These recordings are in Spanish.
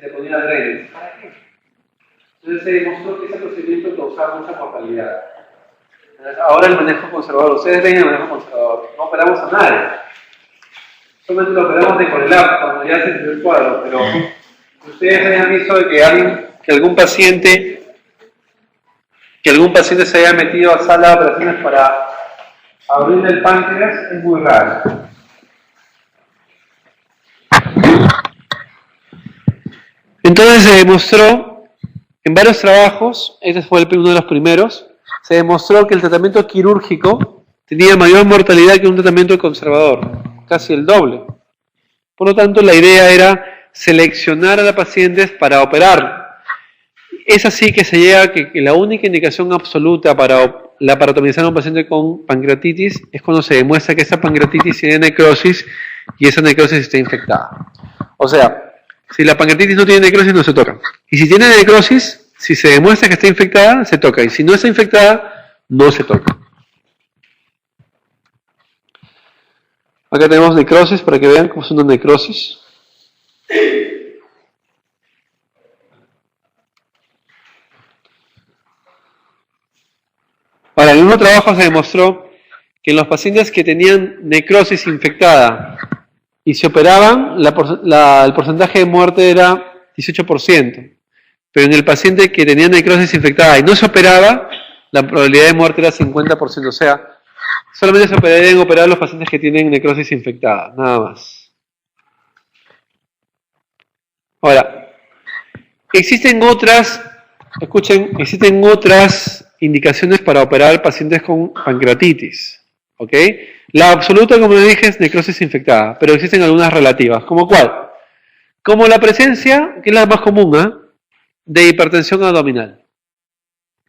se le ponía drenes. ¿Para qué? Entonces se demostró que ese procedimiento causaba mucha mortalidad. Entonces, ahora el manejo conservador, ustedes ven el manejo conservador, no operamos a nadie. Solamente lo operamos de correlato cuando ya se entendió el cuadro, pero ustedes hayan visto de que algún paciente se haya metido a sala de operaciones para abrir el páncreas, es muy raro. Entonces se demostró en varios trabajos, este fue uno de los primeros, se demostró que el tratamiento quirúrgico tenía mayor mortalidad que un tratamiento conservador, casi el doble. Por lo tanto, la idea era seleccionar a los pacientes para operar. Es así que se llega a que la única indicación absoluta para laparotomizar a un paciente con pancreatitis es cuando se demuestra que esa pancreatitis tiene necrosis y esa necrosis está infectada. O sea, si la pancreatitis no tiene necrosis, no se toca. Y si tiene necrosis, si se demuestra que está infectada, se toca. Y si no está infectada, no se toca. Acá tenemos necrosis para que vean cómo es una necrosis. Ahora, en el mismo trabajo se demostró que en los pacientes que tenían necrosis infectada y se operaban, el porcentaje de muerte era 18%. Pero en el paciente que tenía necrosis infectada y no se operaba, la probabilidad de muerte era 50%. O sea, solamente se deberían operar los pacientes que tienen necrosis infectada, nada más. Ahora, existen otras indicaciones para operar pacientes con pancreatitis. ¿Ok? La absoluta, como les dije, es necrosis infectada, pero existen algunas relativas. ¿Como cuál? Como la presencia, que es la más común, de hipertensión abdominal.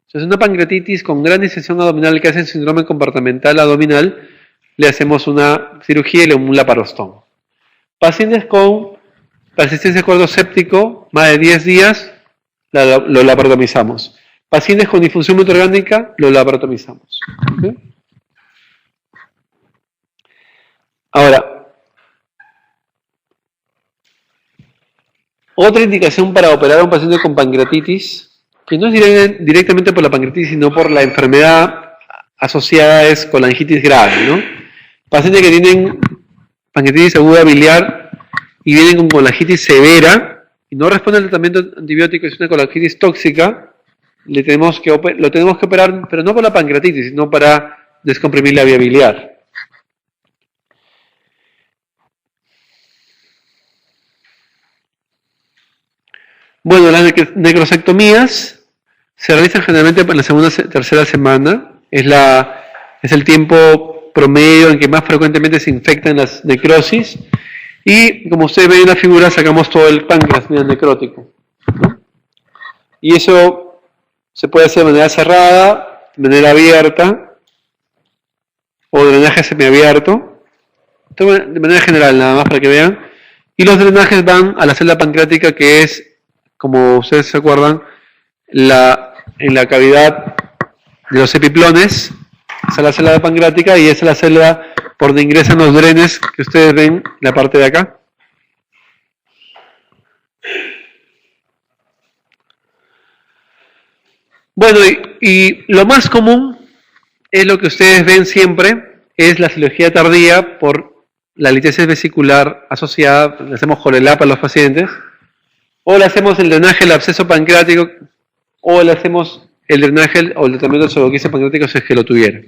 Entonces, una pancreatitis con gran distensión abdominal que hace síndrome compartimental abdominal, le hacemos una cirugía y un laparostomo. Pacientes con persistencia cuerdo séptico, más de 10 días, lo laparotomizamos. Pacientes con disfunción multiorgánica, lo laparotomizamos. ¿Okay? Ahora, otra indicación para operar a un paciente con pancreatitis, que no es directamente por la pancreatitis, sino por la enfermedad asociada es colangitis grave, ¿no? Pacientes que tienen pancreatitis aguda biliar y vienen con colangitis severa y no responden al tratamiento antibiótico, es una colangitis tóxica, lo tenemos que operar, pero no por la pancreatitis, sino para descomprimir la vía biliar. Bueno, las necrosectomías se realizan generalmente en la segunda o tercera semana. Es el tiempo promedio en que más frecuentemente se infectan las necrosis. Y como ustedes ven en la figura, sacamos todo el páncreas necrótico, ¿no? Y eso se puede hacer de manera cerrada, de manera abierta, o drenaje semiabierto. De manera general, nada más para que vean. Y los drenajes van a la célula pancreática, que es, como ustedes se acuerdan, en la cavidad de los epiplones, esa es la célula pancreática y esa es la célula por donde ingresan los drenes que ustedes ven en la parte de acá. Bueno, y lo más común es lo que ustedes ven siempre, es la cirugía tardía por la litiasis vesicular asociada, le hacemos Jorelap a los pacientes, o le hacemos el drenaje del absceso pancreático, o le hacemos el drenaje o el tratamiento del pseudoquiste pancreático si es que lo tuviera.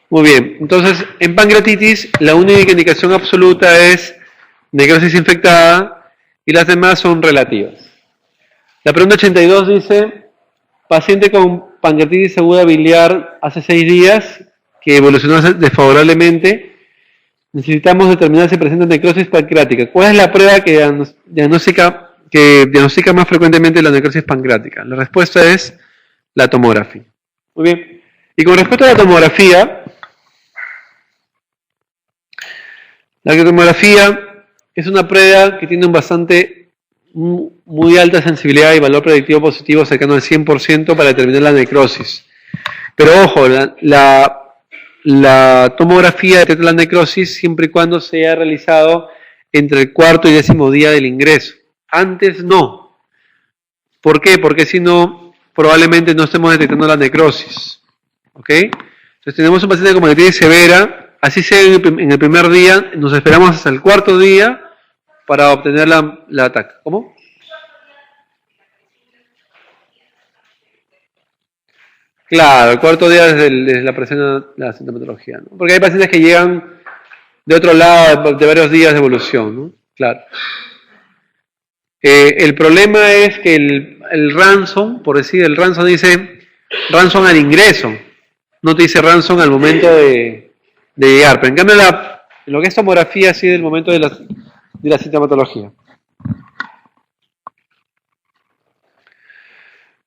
Muy bien, entonces en pancreatitis la única indicación absoluta es necrosis infectada y las demás son relativas. La pregunta 82 dice, paciente con pancreatitis aguda biliar hace 6 días que evolucionó desfavorablemente, necesitamos determinar si presenta necrosis pancreática. ¿Cuál es la prueba que diagnostica más frecuentemente la necrosis pancreática? La respuesta es la tomografía. Muy bien. Y con respecto a la tomografía es una prueba que tiene muy alta sensibilidad y valor predictivo positivo cercano al 100% para determinar la necrosis. Pero ojo, la tomografía detecta la necrosis siempre y cuando se haya realizado entre el cuarto y 10º día del ingreso. Antes no. ¿Por qué? Porque si no, probablemente no estemos detectando la necrosis. ¿Ok? Entonces tenemos un paciente con hematitis severa, así sea en el primer día, nos esperamos hasta el 4º día para obtener la ataque. ¿Cómo? Claro, el 4º día desde la aparición de la sintomatología, ¿no? Porque hay pacientes que llegan de otro lado, de varios días de evolución, ¿no? Claro. El problema es que el ransom, por decir, el ransom dice ransom al ingreso, no te dice ransom al momento de llegar. Pero en cambio, lo que es tomografía sí del momento de la sintomatología.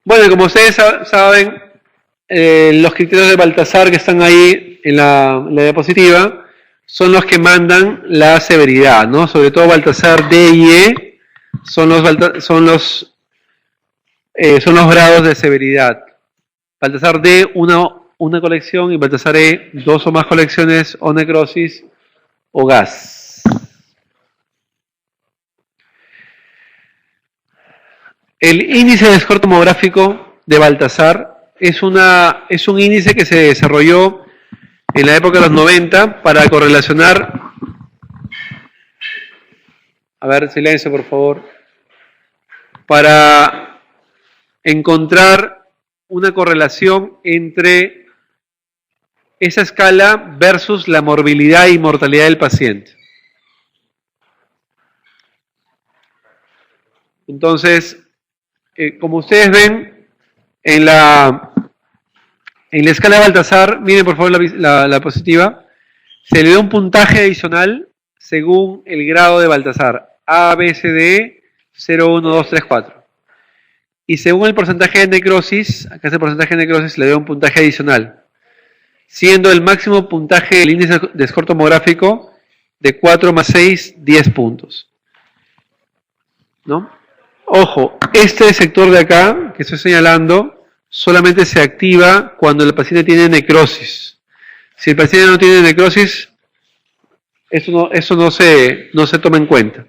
Bueno, como ustedes saben, los criterios de Baltasar que están ahí en la diapositiva son los que mandan la severidad, ¿no? Sobre todo Baltasar D y E son los grados de severidad. Baltasar D, una colección, y Baltasar E, 2 o más colecciones, o necrosis, o gas. El índice de score tomográfico de Baltasar es un índice que se desarrolló en la época de los 90 para correlacionar. A ver, silencio por favor. Para encontrar una correlación entre esa escala versus la morbilidad y mortalidad del paciente. Entonces, como ustedes ven, en la escala de Baltasar, miren por favor la diapositiva, se le da un puntaje adicional según el grado de Baltasar, A, B, C, D, E, 0, 1, 2, 3, 4. Y según el porcentaje de necrosis, acá es el porcentaje de necrosis, le da un puntaje adicional, siendo el máximo puntaje del índice de score tomográfico de 4 más 6, 10 puntos. ¿No? Ojo, este sector de acá, que estoy señalando, solamente se activa cuando el paciente tiene necrosis. Si el paciente no tiene necrosis, eso no se toma en cuenta.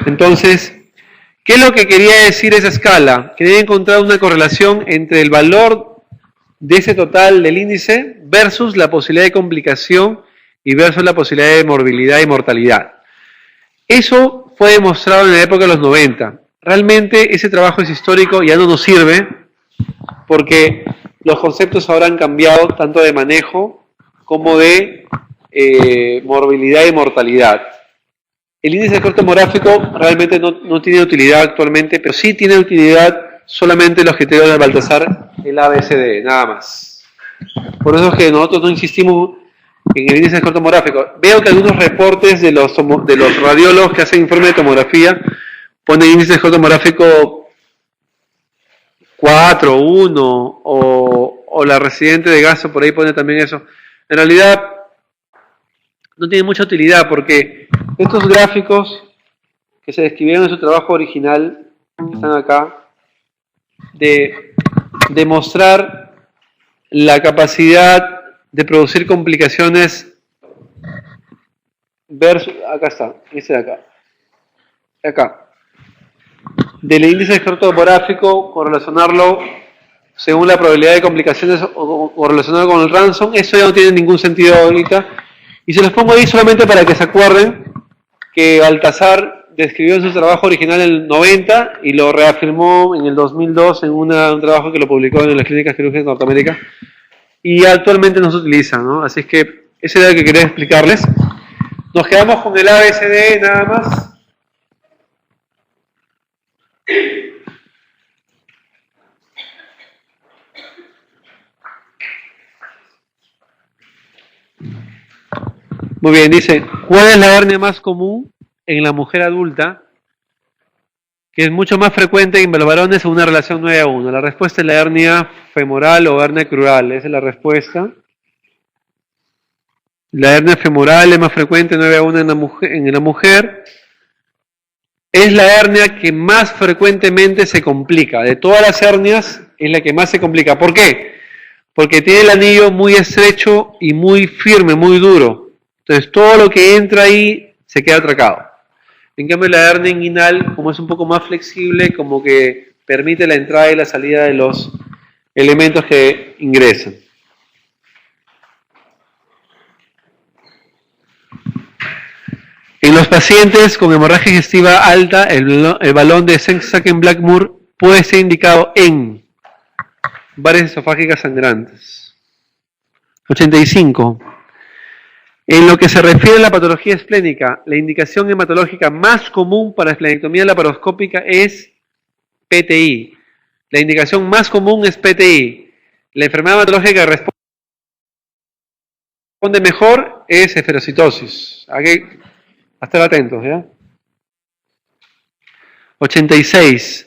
Entonces, ¿qué es lo que quería decir esa escala? Quería encontrar una correlación entre el valor de ese total del índice versus la posibilidad de complicación y versus la posibilidad de morbilidad y mortalidad. Eso fue demostrado en la época de los 90. Realmente ese trabajo es histórico, ya no nos sirve, porque los conceptos ahora han cambiado tanto de manejo como de morbilidad y mortalidad. El índice de score tomográfico realmente no tiene utilidad actualmente, pero sí tiene utilidad solamente los criterios de Baltasar, el ABCD, nada más. Por eso es que nosotros no insistimos en el índice de score tomográfico. Veo que algunos reportes de los radiólogos que hacen informe de tomografía ponen índice de score tomográfico 4, 1, o la residente de gasto por ahí pone también eso. En realidad no tiene mucha utilidad porque estos gráficos que se describieron en su trabajo original, que están acá, de demostrar la capacidad de producir complicaciones versus, acá está, este de acá, del índice de score tomográfico, correlacionarlo según la probabilidad de complicaciones o relacionado con el ransom, eso ya no tiene ningún sentido ahorita. Y se los pongo ahí solamente para que se acuerden que Baltasar describió en su trabajo original en el 90 y lo reafirmó en el 2002 en un trabajo que lo publicó en las clínicas quirúrgicas de Norteamérica y actualmente no se utiliza, ¿no? Así es que ese era lo que quería explicarles. Nos quedamos con el ABCD nada más. Muy bien, dice, ¿cuál es la hernia más común en la mujer adulta? Que es mucho más frecuente en los varones en una relación 9-1. La respuesta es la hernia femoral o hernia crural, esa es la respuesta. La hernia femoral es más frecuente 9-1 en la mujer. Es la hernia que más frecuentemente se complica. De todas las hernias, es la que más se complica. ¿Por qué? Porque tiene el anillo muy estrecho y muy firme, muy duro. Entonces todo lo que entra ahí se queda atracado. En cambio, la hernia inguinal, como es un poco más flexible, como que permite la entrada y la salida de los elementos que ingresan. En los pacientes con hemorragia digestiva alta, el balón de Saken-Blackmore puede ser indicado en varices esofágicas sangrantes. 85. En lo que se refiere a la patología esplénica, la indicación hematológica más común para esplenectomía laparoscópica es PTI. La indicación más común es PTI. La enfermedad hematológica que responde mejor es esferocitosis. Hay que estar atentos, ¿ya? 86.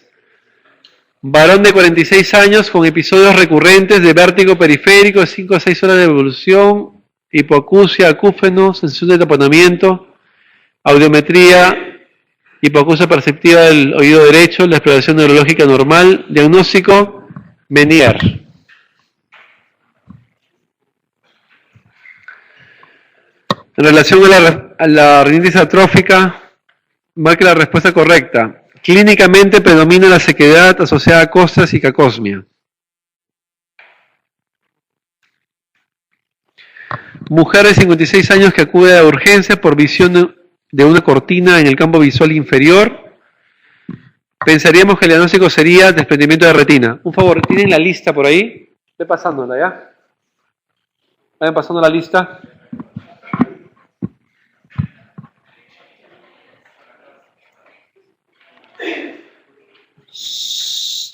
Varón de 46 años con episodios recurrentes de vértigo periférico, 5 a 6 horas de evolución, hipoacusia, acúfeno, sensación de taponamiento, audiometría, hipoacusia perceptiva del oído derecho, la exploración neurológica normal, diagnóstico, Menier. En relación a la rinitis atrófica, marque la respuesta correcta. Clínicamente predomina la sequedad asociada a costras y cacosmia. Mujer de 56 años que acude a urgencias por visión de una cortina en el campo visual inferior. Pensaríamos que el diagnóstico sería desprendimiento de retina. Un favor, ¿tienen la lista por ahí? Ve pasándola, ¿ya? Vayan pasando la lista.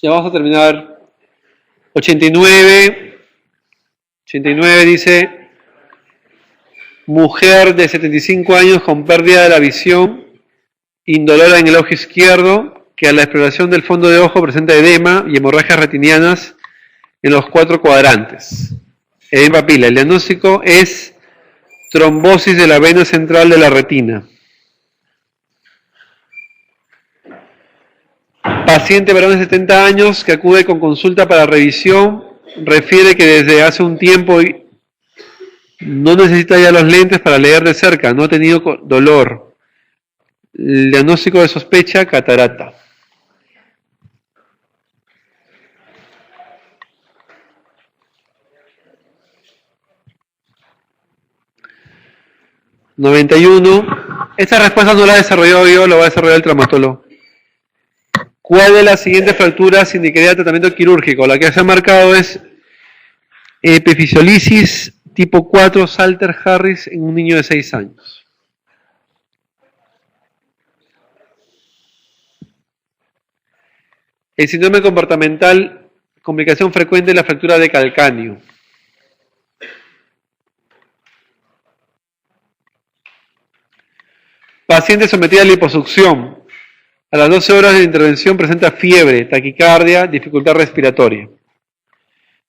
Ya vamos a terminar. 89 dice... Mujer de 75 años con pérdida de la visión, indolora en el ojo izquierdo, que a la exploración del fondo de ojo presenta edema y hemorragias retinianas en los 4 cuadrantes. Edema papila. El diagnóstico es trombosis de la vena central de la retina. Paciente varón de 70 años que acude con consulta para revisión, refiere que desde hace un tiempo no necesita ya los lentes para leer de cerca, no ha tenido dolor. El diagnóstico de sospecha, catarata. ...91... Esta respuesta no la he desarrollado yo, la va a desarrollar el traumatólogo. ¿Cuál de las siguientes fracturas indicaría tratamiento quirúrgico? La que se ha marcado es epifisiolisis tipo 4 Salter-Harris en un niño de 6 años. El síndrome comportamental, complicación frecuente de la fractura de calcáneo. Paciente sometida a liposucción. A las 12 horas de intervención presenta fiebre, taquicardia, dificultad respiratoria.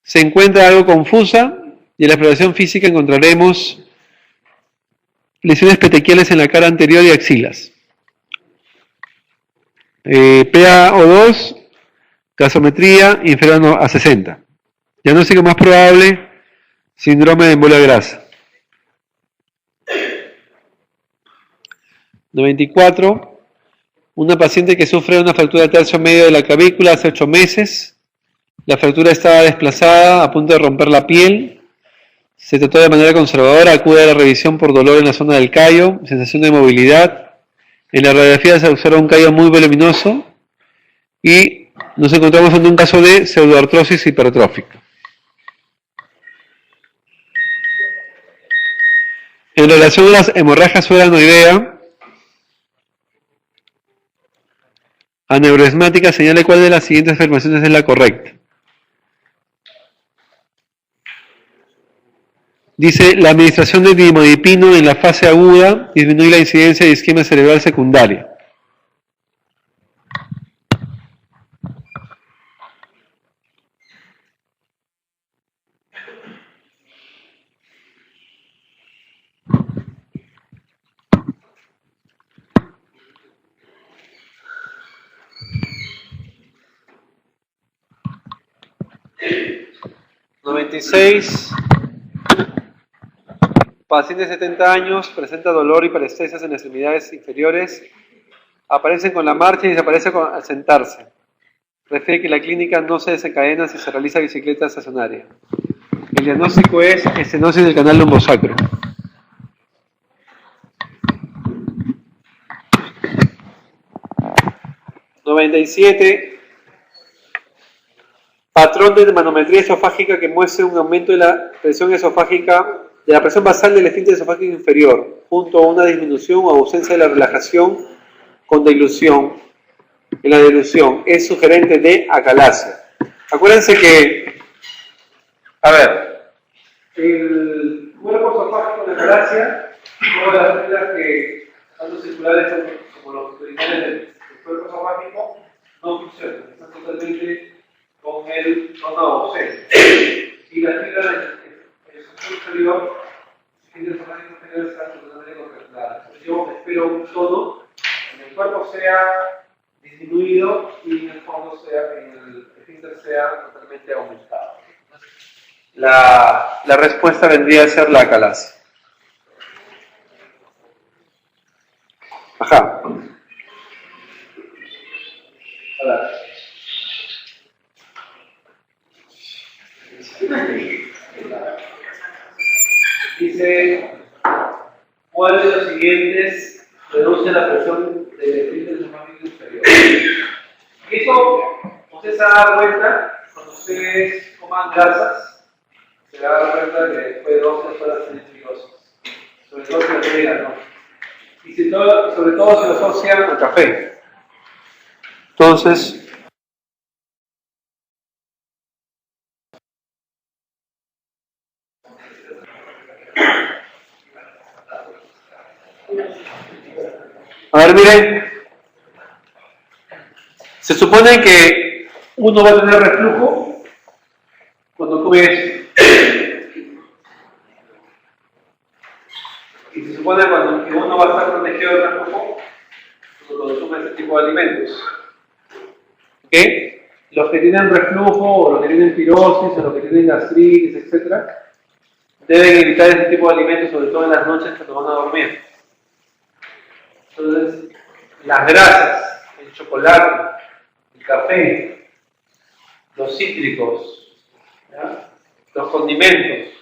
Se encuentra algo confusa y en la exploración física encontraremos lesiones petequiales en la cara anterior y axilas. PaO2, gasometría inferior a 60. Diagnóstico más probable, síndrome de embolia grasa. 94. Una paciente que sufre una fractura de tercio medio de la clavícula hace 8 meses. La fractura estaba desplazada, a punto de romper la piel. Se trató de manera conservadora, acude a la revisión por dolor en la zona del callo, sensación de movilidad. En la radiografía se observa un callo muy voluminoso y nos encontramos ante un caso de pseudoartrosis hipertrófica. En relación a las hemorragias subaranoidea, aneurismática, señale cuál de las siguientes afirmaciones es la correcta. Dice, la administración de dimodipino en la fase aguda disminuye la incidencia de isquemia cerebral secundaria. ...96... Paciente de 70 años, presenta dolor y parestesias en las extremidades inferiores aparecen con la marcha y desaparecen al sentarse. Refiere que la clínica no se desencadena si se realiza bicicleta estacionaria. El diagnóstico es estenosis del canal lumbosacro. (97) Patrón de manometría esofágica que muestre un aumento de la presión esofágica, de la presión basal del esfínter esofágico inferior, junto a una disminución o ausencia de la relajación con dilución. En la dilución es sugerente de acalasia. Acuérdense que, a ver, el cuerpo esofágico de acalasia, todas las células que tanto circulares como los urinarios del cuerpo esofágico no funcionan, están totalmente con una ausente. Y las fibras del esofágico inferior, el esofágico inferior están totalmente contempladas. Yo espero un tono en el cuerpo sea disminuido y en el fondo el esfínter sea totalmente aumentado. La respuesta vendría a ser la acalasia. Ajá. Ahora. Dice, ¿cuál de los siguientes reduce la presión del esfínter esofágico inferior? Eso, usted se da cuenta, cuando ustedes coman grasas, se da cuenta que después de 12 horas tienen fibrosis, sobre todo si lo tienen, ¿no? Y sobre todo si lo asocian al café. Entonces, a ver, miren, se supone que uno va a tener reflujo cuando come eso. Y se supone que uno va a estar protegido del reflujo cuando consume ese tipo de alimentos. ¿Ok? Los que tienen reflujo, o los que tienen pirosis, o los que tienen gastritis, etc., deben evitar ese tipo de alimentos, sobre todo en las noches cuando van a dormir. Entonces, las grasas, el chocolate, el café, los cítricos, ¿ya? Los condimentos,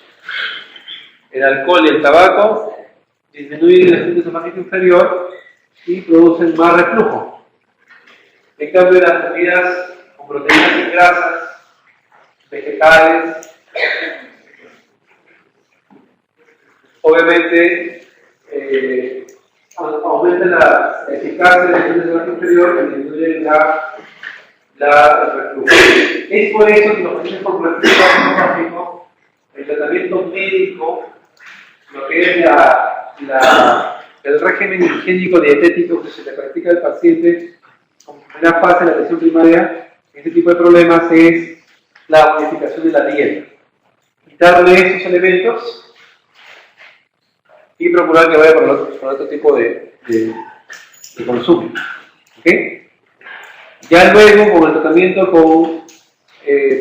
el alcohol y el tabaco disminuyen el esfínter esofágico inferior y producen más reflujo. En cambio, las comidas con proteínas y grasas, vegetales, obviamente aumentan la eficacia del esfínter esofágico inferior y disminuyen el reflujo. Es por eso que los pacientes con reflujo esofágico, el tratamiento médico, lo que es el régimen higiénico dietético que se le practica al paciente como primera fase de la atención primaria, este tipo de problemas es la modificación de la dieta. Quitarle esos elementos y procurar que vaya por otro tipo de consumo. ¿Okay? Ya luego, con el tratamiento con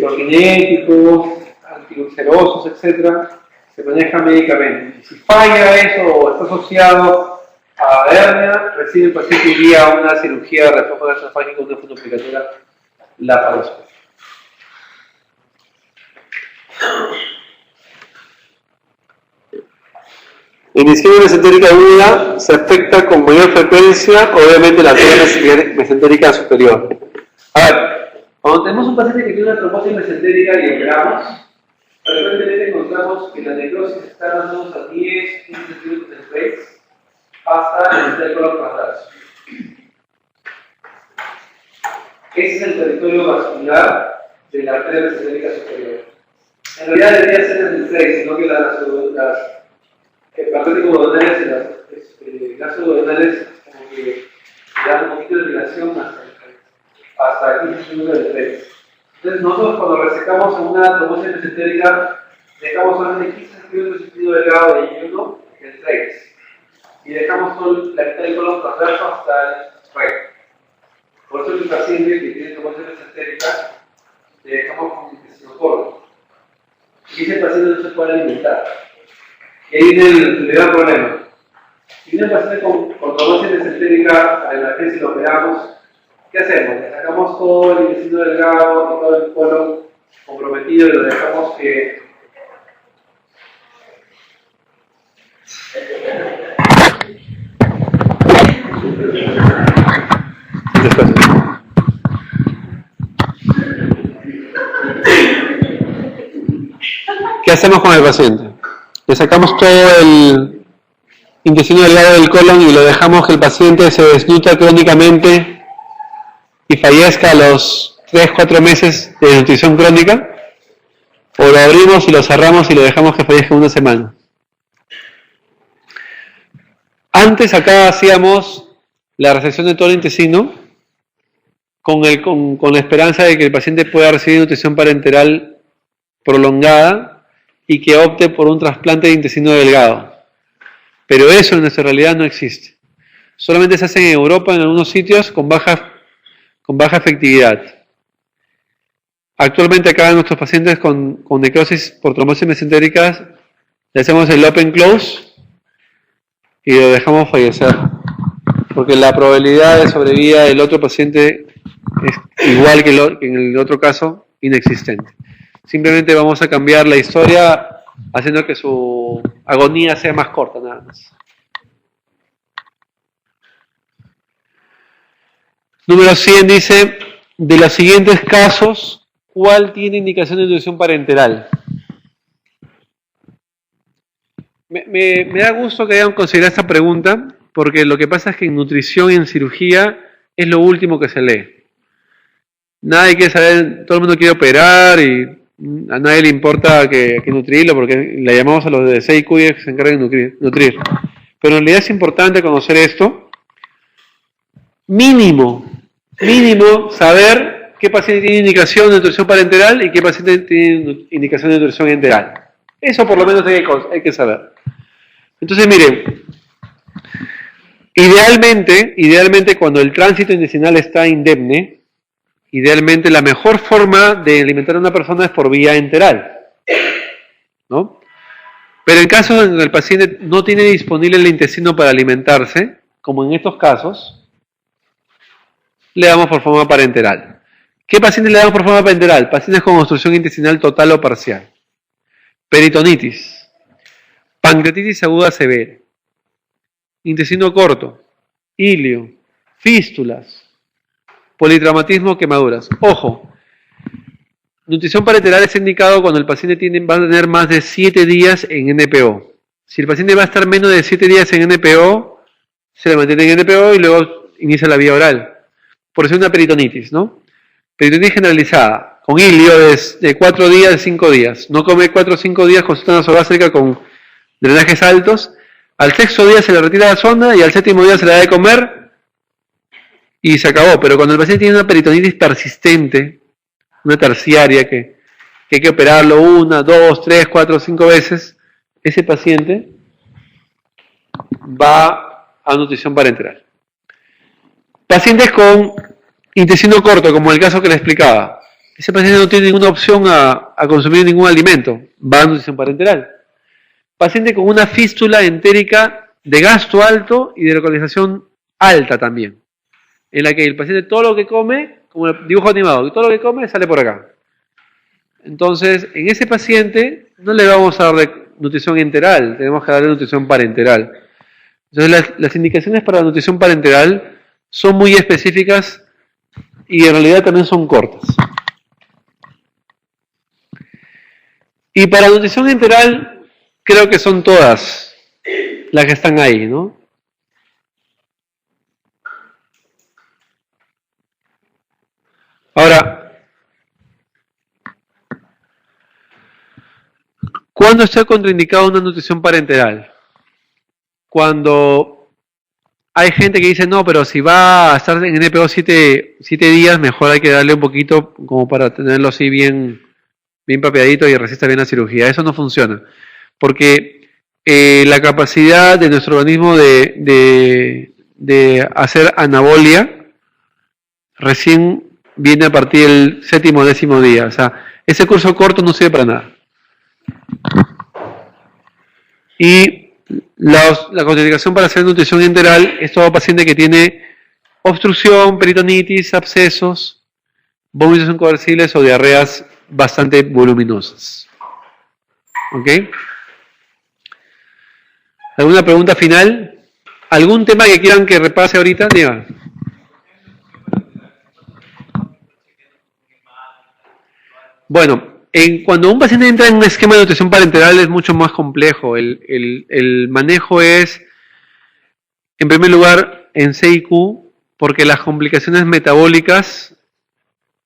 prokinéticos, antiulcerosos, etc., se maneja médicamente. Si falla eso o está asociado a hernia, recibe el paciente iría a una cirugía de reflujo gastroesofágico, una fundoplicatura laparoscópica. En isquemia mesentérica aguda se afecta con mayor frecuencia, obviamente, la arteria mesentérica superior. A ver, cuando tenemos un paciente que tiene una trombosis mesentérica y operamos, frecuentemente encontramos que la necrosis está dando a 10, 15 centímetros del trace hasta el intercolon transverso. Ese es el territorio vascular de la arteria mesentérica superior. En realidad debería ser en el trace, sino que las patéticos duodenales y las gasoduodenales como que dan un poquito de relación hasta 15 centímetros del trace. Entonces nosotros cuando resecamos en una trombosis mesentérica dejamos solamente 15 centímetros de sentido delgado de ayuno del trace y dejamos todo la mitad del colon transverso hasta el recto. Por eso el paciente que tiene trombosis mesentérica le dejamos con intestino corto y ese paciente no se puede alimentar. Y ahí viene el gran problema. Si viene un paciente con trombosis mesentérica, la emergencia paciente, si lo operamos, ¿qué hacemos? Le sacamos todo el intestino delgado y todo el colon comprometido y lo dejamos que... ¿Qué hacemos con el paciente? Le sacamos todo el intestino delgado del colon y lo dejamos que el paciente se desnutra crónicamente y fallezca a los 3-4 meses de nutrición crónica, o lo abrimos y lo cerramos y lo dejamos que fallezca una semana. Antes acá hacíamos la resección de todo el intestino con la esperanza de que el paciente pueda recibir nutrición parenteral prolongada y que opte por un trasplante de intestino delgado. Pero eso en nuestra realidad no existe. Solamente se hace en Europa, en algunos sitios, con baja efectividad. Actualmente acá en nuestros pacientes con necrosis por trombosis mesentéricas, le hacemos el open close y lo dejamos fallecer. Porque la probabilidad de sobrevida del otro paciente es igual que en el otro caso, inexistente. Simplemente vamos a cambiar la historia haciendo que su agonía sea más corta, nada más. Número 100 dice, de los siguientes casos, ¿cuál tiene indicación de nutrición parenteral? Me da gusto que hayan considerado esta pregunta, porque lo que pasa es que en nutrición y en cirugía es lo último que se lee. Nadie quiere saber, todo el mundo quiere operar y a nadie le importa que nutrirlo, porque le llamamos a los de CIQ que se encargan de nutrir. Pero en realidad es importante conocer esto. Mínimo saber qué paciente tiene indicación de nutrición parenteral y qué paciente tiene indicación de nutrición enteral. Eso por lo menos hay que saber. Entonces, miren, idealmente cuando el tránsito intestinal está indemne, idealmente la mejor forma de alimentar a una persona es por vía enteral, ¿no? Pero en casos en que el paciente no tiene disponible el intestino para alimentarse, como en estos casos, le damos por forma parenteral. ¿Qué pacientes le damos por forma parenteral? Pacientes con obstrucción intestinal total o parcial, peritonitis, pancreatitis aguda severa, intestino corto, ilio, fístulas, politraumatismo, quemaduras. Ojo, nutrición parenteral es indicado cuando el paciente va a tener más de 7 días en NPO. Si el paciente va a estar menos de 7 días en NPO, se le mantiene en NPO y luego inicia la vía oral. Por eso es una peritonitis, ¿no? Peritonitis generalizada, con ilio de 4 días, de 5 días. No come 4 o 5 días con sonda nasogástrica con drenajes altos. Al 6º día se le retira la sonda y al 7º día se le da de comer y se acabó. Pero cuando el paciente tiene una peritonitis persistente, una terciaria que hay que operarlo 1, 2, 3, 4, 5 veces, ese paciente va a nutrición parenteral. Pacientes con intestino corto, como el caso que le explicaba, ese paciente no tiene ninguna opción a consumir ningún alimento, va a nutrición parenteral. Paciente con una fístula entérica de gasto alto y de localización alta también, en la que el paciente todo lo que come, como el dibujo animado, todo lo que come sale por acá. Entonces, en ese paciente no le vamos a dar nutrición enteral, tenemos que darle nutrición parenteral. Entonces, las indicaciones para la nutrición parenteral son muy específicas y en realidad también son cortas. Y para la nutrición enteral, creo que son todas las que están ahí, ¿no? Ahora, ¿cuándo está contraindicada una nutrición parenteral? Cuando hay gente que dice, no, pero si va a estar en NPO 7 días, mejor hay que darle un poquito como para tenerlo así bien papeadito y resista bien la cirugía. Eso no funciona, porque la capacidad de nuestro organismo de hacer anabolia recién viene a partir del 7º o 10º día. O sea, ese curso corto no sirve para nada. Y la contraindicación para hacer nutrición enteral es todo paciente que tiene obstrucción, peritonitis, abscesos, vómitos inconversibles o diarreas bastante voluminosas. ¿Ok? ¿Alguna pregunta final? ¿Algún tema que quieran que repase ahorita? Digan. Bueno, cuando un paciente entra en un esquema de nutrición parenteral es mucho más complejo. El manejo es, en primer lugar, en CIQ, porque las complicaciones metabólicas,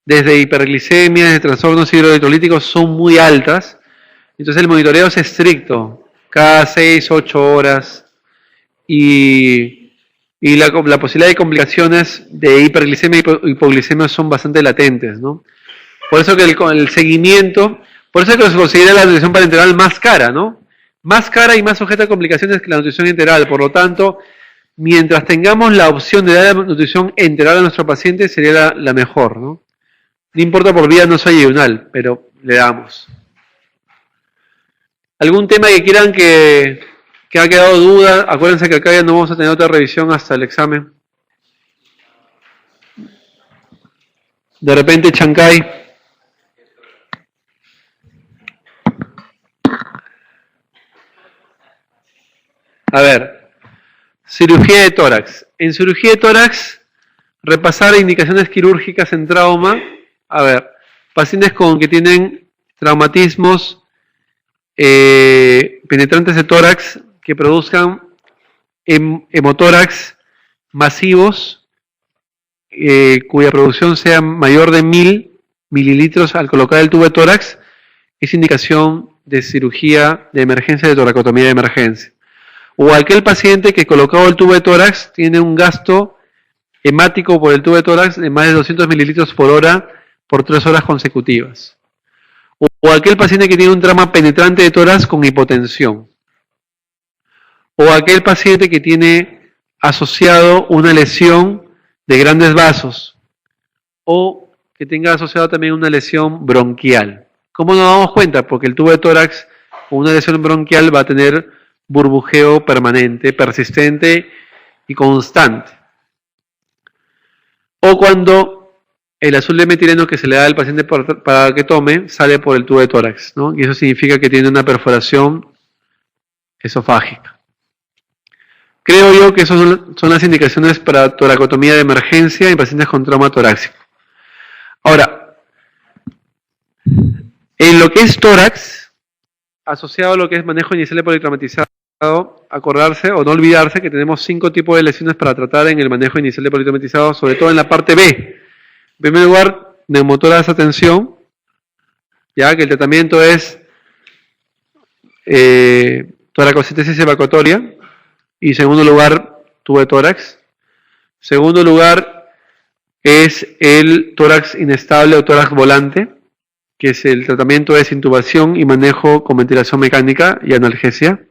desde hiperglicemia, desde trastornos hidroelectrolíticos, son muy altas. Entonces el monitoreo es estricto, cada 6, 8 horas. Y la posibilidad de complicaciones de hiperglicemia y hipoglicemia son bastante latentes, ¿no? Por eso que el seguimiento, por eso que se considera la nutrición parenteral más cara, ¿no? Más cara y más sujeta a complicaciones que la nutrición enteral. Por lo tanto, mientras tengamos la opción de dar la nutrición enteral a nuestro paciente, sería la mejor, ¿no? No importa por vía no ayunal, pero le damos. ¿Algún tema que quieran que ha quedado duda? Acuérdense que acá ya no vamos a tener otra revisión hasta el examen. De repente, Chancay. A ver, cirugía de tórax. En cirugía de tórax, repasar indicaciones quirúrgicas en trauma. A ver, pacientes que tienen traumatismos penetrantes de tórax que produzcan hemotórax masivos cuya producción sea mayor de 1000 mililitros al colocar el tubo de tórax, es indicación de cirugía de emergencia, de toracotomía de emergencia. O aquel paciente que colocado el tubo de tórax tiene un gasto hemático por el tubo de tórax de más de 200 mililitros por hora por 3 horas consecutivas. O aquel paciente que tiene un trauma penetrante de tórax con hipotensión. O aquel paciente que tiene asociado una lesión de grandes vasos. O que tenga asociado también una lesión bronquial. ¿Cómo nos damos cuenta? Porque el tubo de tórax con una lesión bronquial va a tener burbujeo permanente, persistente y constante. O cuando el azul de metileno que se le da al paciente para que tome sale por el tubo de tórax, ¿no? Y eso significa que tiene una perforación esofágica. Creo yo que esas son las indicaciones para toracotomía de emergencia en pacientes con trauma torácico. Ahora, en lo que es tórax, asociado a lo que es manejo inicial de politraumatizado, acordarse o no olvidarse que tenemos 5 tipos de lesiones para tratar en el manejo inicial de politraumatizado, sobre todo en la parte B. En primer lugar, neumotórax a tensión, ya que el tratamiento es toracocentesis evacuatoria, y en segundo lugar, tubo de tórax. En segundo lugar, es el tórax inestable o tórax volante, que es el tratamiento de intubación y manejo con ventilación mecánica y analgesia.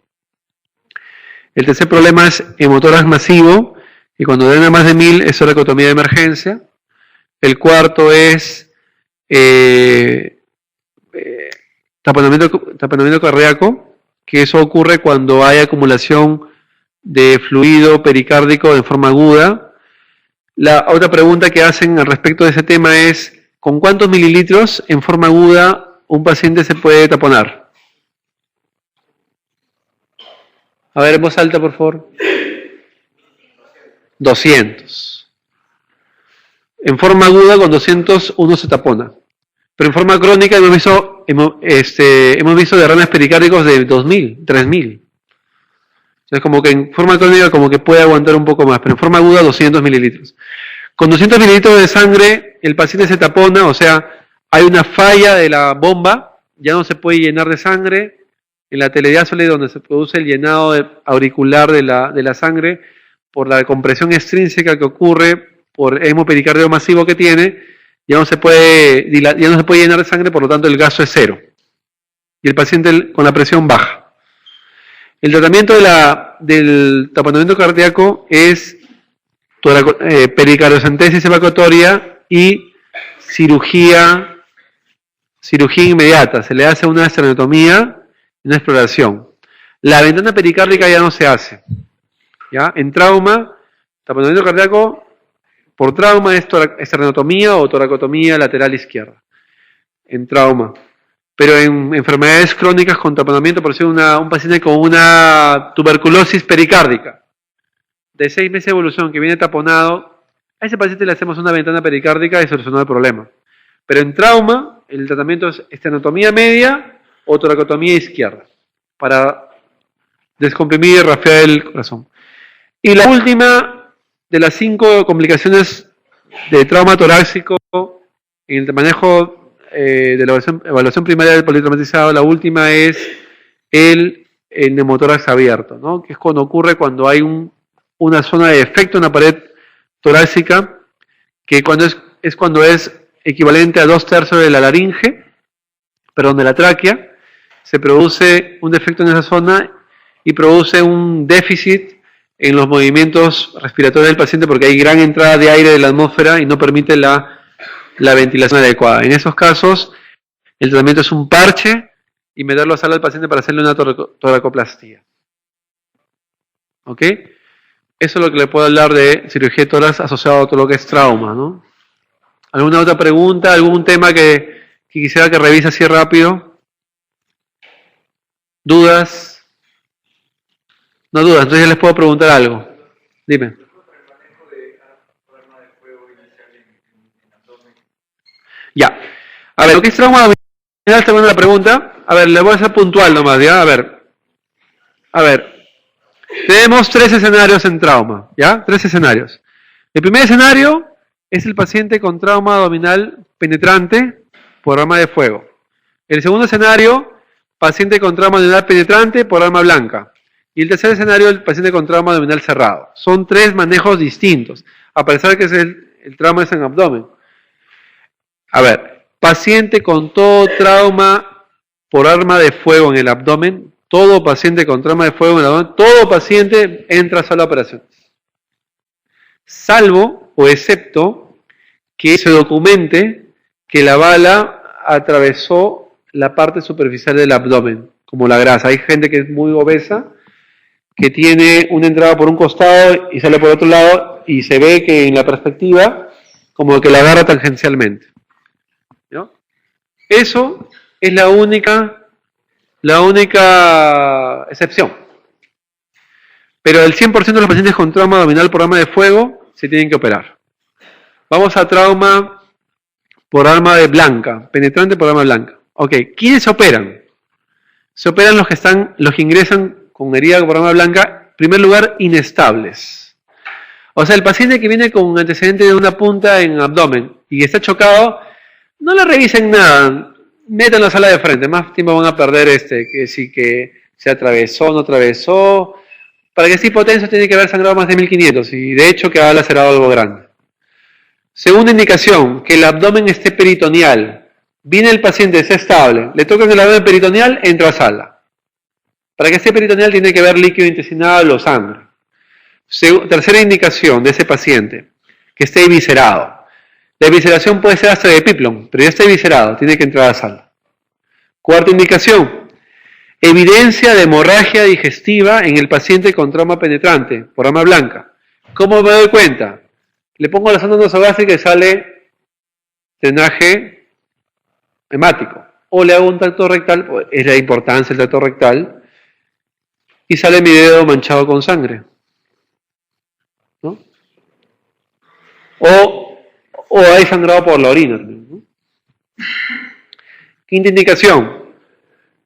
El tercer problema es hemotórax masivo, y cuando drena más de 1000 es toracotomía de emergencia. El cuarto es taponamiento cardíaco, que eso ocurre cuando hay acumulación de fluido pericárdico de forma aguda. La otra pregunta que hacen al respecto de ese tema es: ¿con cuántos mililitros en forma aguda un paciente se puede taponar? A ver, en voz alta, por favor. 200. En forma aguda, con 200 uno se tapona. Pero en forma crónica hemos visto derrames pericárdicos de 2000, 3000. Entonces, como que en forma crónica como que puede aguantar un poco más, pero en forma aguda 200 mililitros. Con 200 mililitros de sangre, el paciente se tapona, o sea, hay una falla de la bomba, ya no se puede llenar de sangre. En la telediástole, donde se produce el llenado auricular de la sangre, por la compresión extrínseca que ocurre por hemopericardio masivo que tiene, ya no se puede llenar de sangre, por lo tanto el gasto es 0. Y el paciente con la presión baja. El tratamiento del taponamiento cardíaco es pericardiocentesis evacuatoria y cirugía inmediata. Se le hace una esternotomía, una exploración. La ventana pericárdica ya no se hace. ¿Ya? En trauma, taponamiento cardíaco, por trauma es esternotomía o toracotomía lateral izquierda, en trauma. Pero en enfermedades crónicas con taponamiento, por decir un paciente con una tuberculosis pericárdica de 6 meses de evolución que viene taponado, a ese paciente le hacemos una ventana pericárdica y solucionó el problema. Pero en trauma, el tratamiento es esternotomía media o toracotomía izquierda, para descomprimir y rafiar el corazón. Y la última de las 5 complicaciones de trauma torácico en el manejo de la evaluación primaria del politraumatizado, la última es el neumotórax abierto, ¿no? Que es cuando ocurre cuando hay una zona de defecto en la pared torácica, que cuando es equivalente a 2/3 de la laringe, perdón, de la tráquea, se produce un defecto en esa zona y produce un déficit en los movimientos respiratorios del paciente porque hay gran entrada de aire de la atmósfera y no permite la ventilación adecuada. En esos casos, el tratamiento es un parche y meterlo a sala al paciente para hacerle una toracoplastía. ¿Ok? Eso es lo que le puedo hablar de cirugía de tórax asociado a todo lo que es trauma, ¿no? ¿Alguna otra pregunta? ¿Algún tema que quisiera que revise así rápido? ¿Dudas? No dudas, entonces ya les puedo preguntar algo. Dime. Ya. A ver, lo que es trauma abdominal, según la pregunta. A ver, le voy a hacer puntual nomás, ¿ya? A ver. Tenemos 3 escenarios en trauma, ¿ya? 3 escenarios. El primer escenario es el paciente con trauma abdominal penetrante por arma de fuego. El segundo escenario, paciente con trauma abdominal penetrante por arma blanca. Y el tercer escenario, el paciente con trauma abdominal cerrado. Son 3 manejos distintos, a pesar que el trauma es en abdomen. A ver, paciente con todo trauma por arma de fuego en el abdomen, todo paciente con trauma de fuego en el abdomen, todo paciente entra a sala de operaciones. Salvo o excepto que se documente que la bala atravesó la parte superficial del abdomen, como la grasa. Hay gente que es muy obesa, que tiene una entrada por un costado y sale por otro lado y se ve que en la perspectiva como que la agarra tangencialmente. ¿No? Eso es la única excepción. Pero el 100% de los pacientes con trauma abdominal por arma de fuego se tienen que operar. Vamos a trauma por arma de blanca, penetrante por arma blanca. Ok, ¿quiénes se operan? Se operan los que ingresan con herida por arma blanca, en primer lugar, inestables. O sea, el paciente que viene con antecedente de una punta en abdomen y está chocado, no le revisen nada, metan la sala de frente, más tiempo van a perder que sí que se atravesó, no atravesó. Para que sea hipotenso tiene que haber sangrado más de 1500 y de hecho que ha lacerado algo grande. Segunda indicación, que el abdomen esté peritoneal. Viene el paciente, está estable, le tocan el abdomen peritoneal, entra a sala. Para que esté peritoneal tiene que haber líquido intestinal o sangre. Tercera indicación de ese paciente, que esté eviscerado. La evisceración puede ser hasta de Piplon, pero ya está eviscerado, tiene que entrar a sala. Cuarta indicación, evidencia de hemorragia digestiva en el paciente con trauma penetrante, por arma blanca. ¿Cómo me doy cuenta? Le pongo la sonda nasogástrica y sale drenaje hemático. O le hago un tracto rectal, es la importancia del tracto rectal, y sale mi dedo manchado con sangre. ¿No? O hay sangrado por la orina. ¿No? Quinta indicación.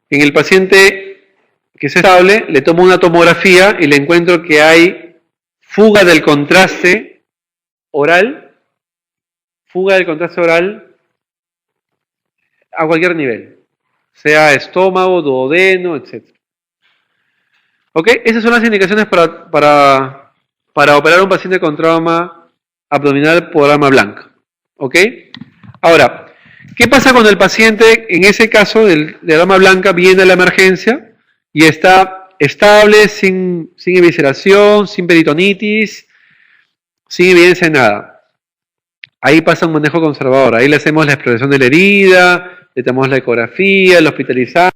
En el paciente que es estable, le tomo una tomografía y le encuentro que hay fuga del contraste oral a cualquier nivel, sea estómago, duodeno, etc. ¿Ok? Esas son las indicaciones para operar a un paciente con trauma abdominal por arma blanca. ¿Ok? Ahora, ¿qué pasa cuando el paciente, en ese caso de arma blanca, viene a la emergencia y está estable, sin evisceración, sin peritonitis, sin evidencia de nada? Ahí pasa un manejo conservador. Ahí le hacemos la exploración de la herida, le tomamos la ecografía, lo hospitalizamos,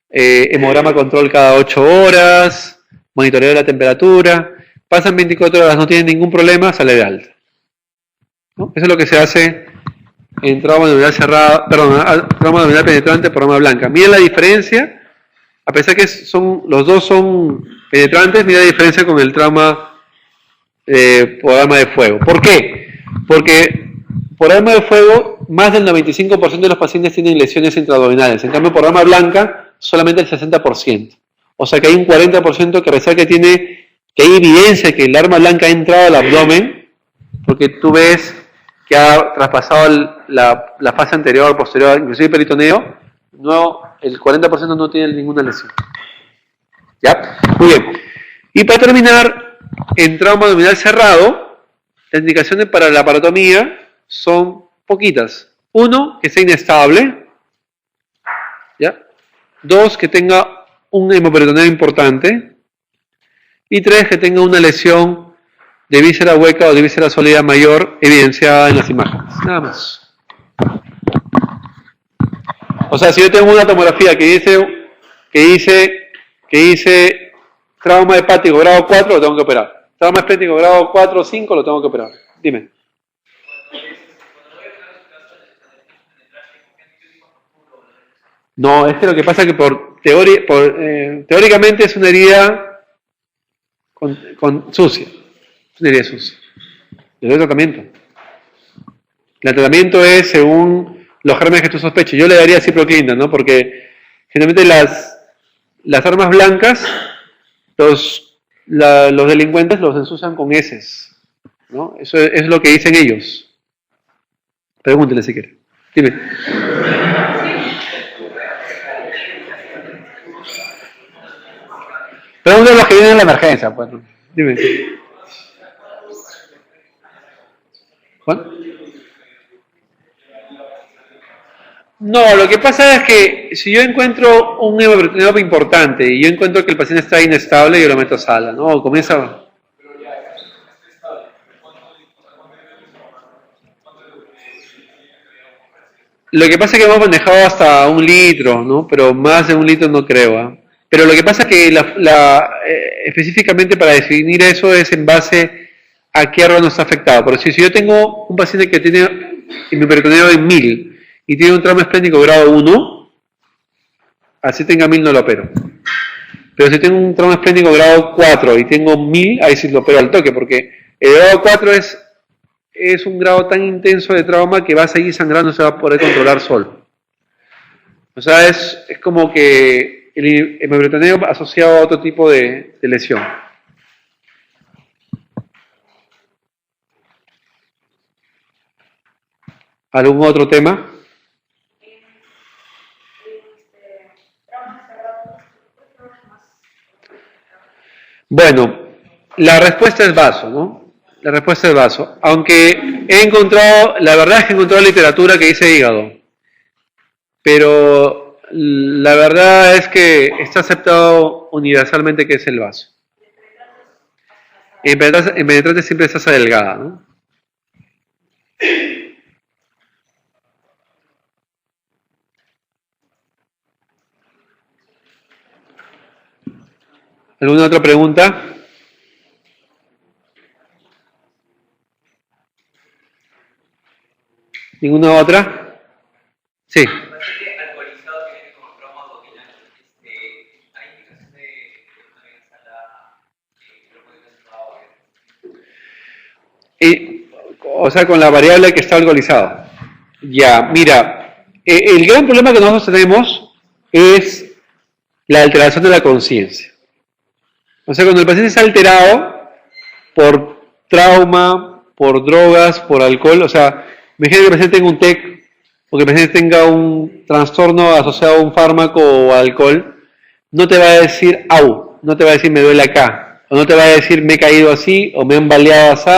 hemograma control cada 8 horas, monitoreo de la temperatura. pasan 24 horas, no tienen ningún problema, sale de alta. ¿No? Eso es lo que se hace en trauma abdominal cerrado, perdón, trauma abdominal penetrante por arma blanca. Miren la diferencia, a pesar que los dos son penetrantes, miren la diferencia con el trauma por arma de fuego. ¿Por qué? Porque por arma de fuego, más del 95% de los pacientes tienen lesiones intraabdominales. En cambio, por arma blanca, solamente el 60%. O sea que hay un 40% que a pesar que hay evidencia que el arma blanca ha entrado al abdomen, porque tú ves que ha traspasado la fase anterior o posterior, inclusive el peritoneo, el 40% no tiene ninguna lesión. ¿Ya? Muy bien. Y para terminar, en trauma abdominal cerrado, las indicaciones para la laparotomía son poquitas. Uno, que sea inestable. ¿Ya? Dos, que tenga un hemoperitoneo importante. Y tres, que tenga una lesión de víscera hueca o de víscera sólida mayor evidenciada en las imágenes. Nada más. O sea, si yo tengo una tomografía que dice trauma hepático grado 4, lo tengo que operar. Trauma hepático grado 4 o 5, lo tengo que operar. Dime. No, es que lo que pasa es que teóricamente es una herida sucia. Es una herida sucia. Le doy tratamiento. El tratamiento es según los gérmenes que tú sospeches. Yo le daría ciproclina, ¿no? Porque generalmente las armas blancas, los delincuentes los ensucian con heces, ¿no? Eso es lo que dicen ellos. Pregúntele si quiere. Dime. Pregúntale a los que vienen en la emergencia, pues. Dime. ¿Juan? No, lo que pasa es que si yo encuentro un hemoperitoneo importante y yo encuentro que el paciente está inestable, yo lo meto a sala, ¿no? Comienza. Lo que pasa es que hemos manejado hasta 1 litro, ¿no? Pero más de 1 litro no creo, ¿eh? Pero lo que pasa es que específicamente para definir eso es en base a qué órgano está afectado. Por decir, si yo tengo un paciente que tiene hemoperitoneo en 1000 y tiene un trauma esplénico grado 1, así tenga 1000 no lo opero. Pero si tengo un trauma esplénico grado 4 y tengo 1000, ahí sí lo opero al toque, porque el grado 4 es un grado tan intenso de trauma que va a seguir sangrando, no se va a poder controlar solo. O sea, es como que el hemoperitoneo asociado a otro tipo de lesión. ¿Algún otro tema? Bueno, la respuesta es vaso, ¿no? La respuesta es vaso. Aunque la verdad es que he encontrado literatura que dice hígado. Pero la verdad es que está aceptado universalmente que es el vaso. En penetrante siempre estás delgada, ¿no? ¿Alguna otra pregunta? ¿Ninguna otra? Sí. O sea, con la variable que está alcoholizado. Ya, mira, el gran problema que nosotros tenemos es la alteración de la conciencia. O sea, cuando el paciente está alterado por trauma, por drogas, por alcohol, o sea, imagínate que el paciente tenga un TEC o que el paciente tenga un trastorno asociado a un fármaco o alcohol, no te va a decir au, no te va a decir me duele acá, o no te va a decir me he caído así, o me han baleado así,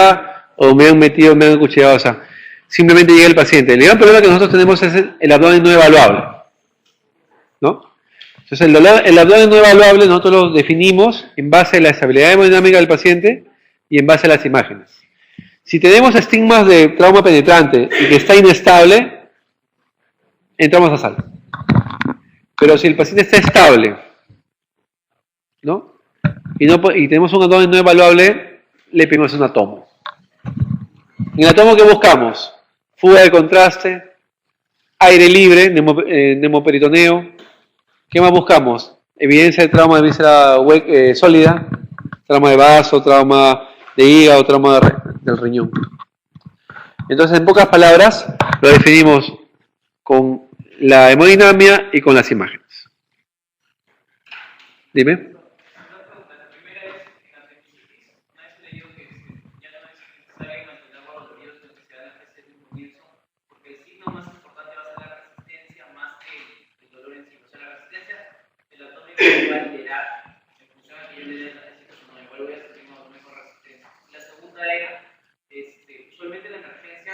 o me han metido, me han acuchillado así. Simplemente llega el paciente. El gran problema que nosotros tenemos es el abdomen no evaluable, ¿no? Entonces el abdomen no evaluable nosotros lo definimos en base a la estabilidad hemodinámica del paciente y en base a las imágenes. Si tenemos estigmas de trauma penetrante y que está inestable, entramos a sala. Pero si el paciente está estable, ¿no? Y tenemos un abdomen no evaluable, le pedimos un átomo. En el átomo, ¿qué buscamos? Fuga de contraste, aire libre, neumoperitoneo. ¿Qué más buscamos? Evidencia de trauma de víscera sólida, trauma de vaso, trauma de hígado, trauma del riñón. Entonces, en pocas palabras, lo definimos con la hemodinamia y con las imágenes. Dime. Usualmente la emergencia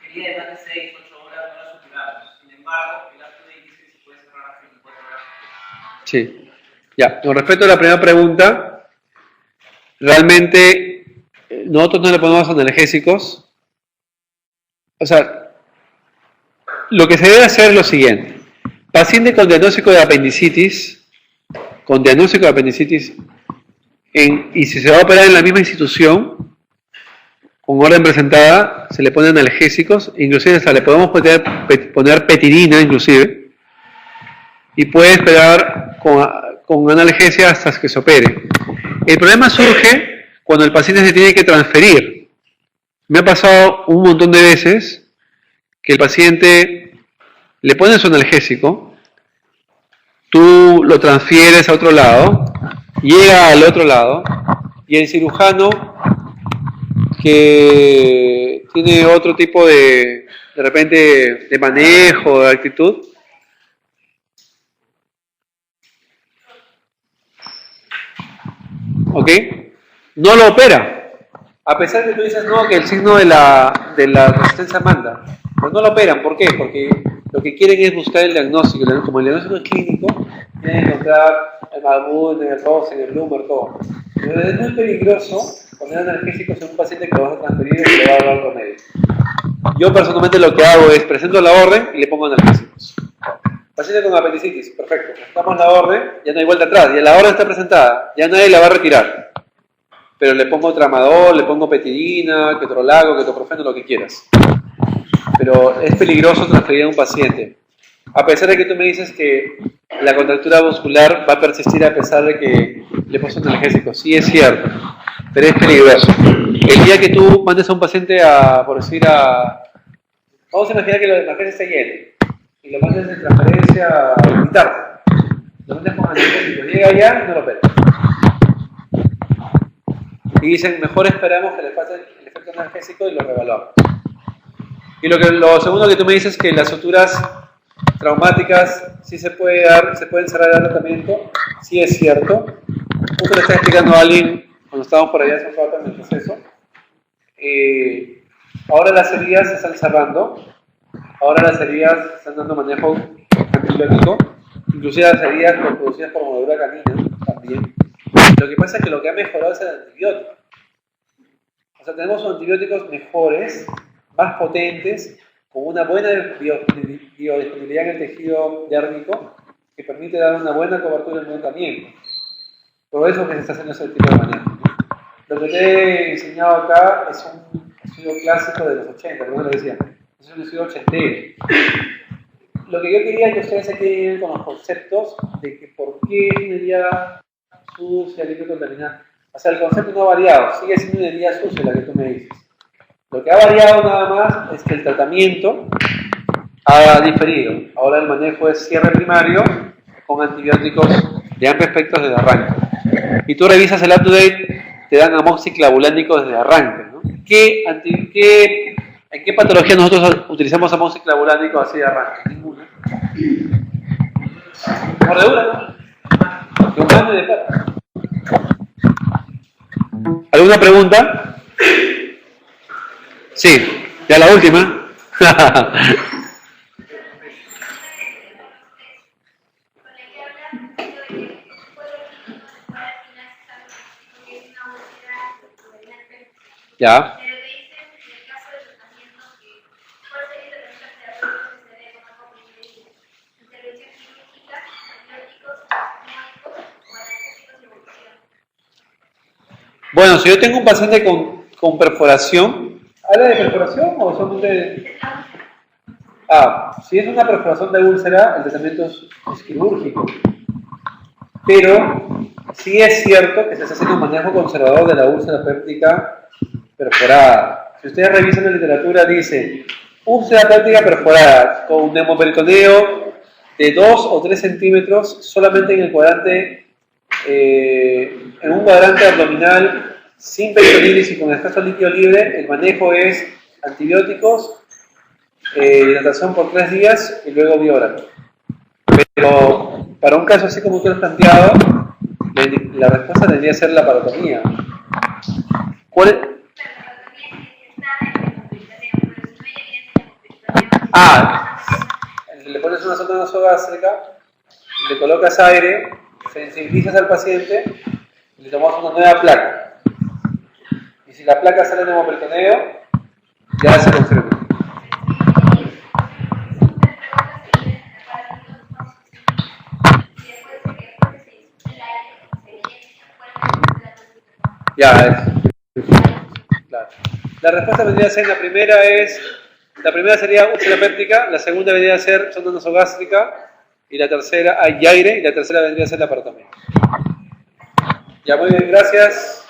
requería de más de 6, 8 horas, no la superamos. Sin embargo, el acto de dice que se puede cerrar a 24 horas. Sí. Ya, con respecto a la primera pregunta, realmente nosotros no le ponemos analgésicos. O sea, lo que se debe hacer es lo siguiente. Paciente con diagnóstico de apendicitis, y si se va a operar en la misma institución, con orden presentada, se le ponen analgésicos, inclusive hasta le podemos poner petidina, inclusive, y puede esperar con analgesia hasta que se opere. El problema surge cuando el paciente se tiene que transferir. Me ha pasado un montón de veces que el paciente le pone su analgésico, tú lo transfieres a otro lado, llega al otro lado, y el cirujano que tiene otro tipo de repente, de manejo, de actitud, ¿ok? No lo opera. A pesar de que tú dices, no, que el signo de la resistencia manda. Pero no lo operan, ¿por qué? Porque lo que quieren es buscar el diagnóstico. Como el diagnóstico es clínico, quieren encontrar el Malbut, el Rosen, el Bloomer, todo. Pero es muy peligroso poner analgésicos en un paciente que lo vas a transferir y que le va a dar otro médico. Yo personalmente lo que hago es presento la orden y le pongo analgésicos. Paciente con apendicitis, perfecto. Damos la orden, ya no hay vuelta atrás. Ya la orden está presentada, ya nadie la va a retirar. Pero le pongo tramadol, le pongo petidina, ketorolaco, ketoprofeno, lo que quieras. Pero es peligroso transferir a un paciente. A pesar de que tú me dices que la contractura muscular va a persistir a pesar de que le pongas un analgésico. Sí, es cierto, pero es peligroso. El día que tú mandes a un paciente vamos a imaginar que la emergencia está llena y lo mandes en transferencia militar. Lo mandas con analgésico, llega allá y no lo operas. Y dicen, mejor esperamos que le pase el efecto analgésico y lo revaluamos. Y lo segundo que tú me dices es que las suturas traumáticas sí se pueden cerrar el tratamiento. Sí es cierto. Justo le estaba explicando a alguien cuando estábamos por allá hace un rato en el proceso. Ahora las heridas se están cerrando. Ahora las heridas están dando manejo antibiótico. Inclusive las heridas producidas por mordedura canina también. Lo que pasa es que lo que ha mejorado es el antibiótico. O sea, tenemos antibióticos mejores, más potentes, con una buena biodisponibilidad en el tejido dérmico, que permite dar una buena cobertura en el tratamiento. Por eso que se está haciendo ese tipo de manejo. Lo que te he enseñado acá es un estudio clásico de los 80, como lo decía. Es un estudio ochentero. Lo que yo quería que ustedes se queden con los conceptos de que por qué es una herida sucia, libre contaminada. O sea, el concepto no ha variado, sigue siendo una herida sucia la que tú me dices. Lo que ha variado nada más es que el tratamiento ha diferido. Ahora el manejo es cierre primario con antibióticos de amplio espectro desde arranque. Y tú revisas el up-to-date, te dan amoxiclavulánico desde arranque, ¿no? ¿En qué patología nosotros utilizamos amoxiclavulánico así de arranque? Ninguna. Mordedura, ¿no? De humano y de perro. ¿Alguna pregunta? Sí, ya la última. Ya. Bueno, si yo tengo un paciente con perforación, ¿habla de perforación o solamente...? Si es una perforación de úlcera, el tratamiento es quirúrgico. Pero sí es cierto que se está haciendo un manejo conservador de la úlcera péptica perforada. Si ustedes revisan la literatura, dice úlcera péptica perforada con neumoperitoneo de 2 o 3 centímetros solamente en el cuadrante, en un cuadrante abdominal sin peritonitis y con escaso líquido libre. El manejo es antibióticos, hidratación por 3 días y luego biógrafo. Pero para un caso así como tú lo has planteado, la respuesta tendría que ser la parotomía. ¿Cuál es? Le pones una sonda nasogástrica, le colocas aire, sensibilizas al paciente y le tomas una nueva placa. Y si la placa sale neumoperitoneo, ya se confirma. Claro. La respuesta vendría a ser, la primera sería úlcera péptica, la segunda vendría a ser sonda nasogástrica, y la tercera, hay aire, y la tercera vendría a ser la parotomía. Ya, muy bien, gracias.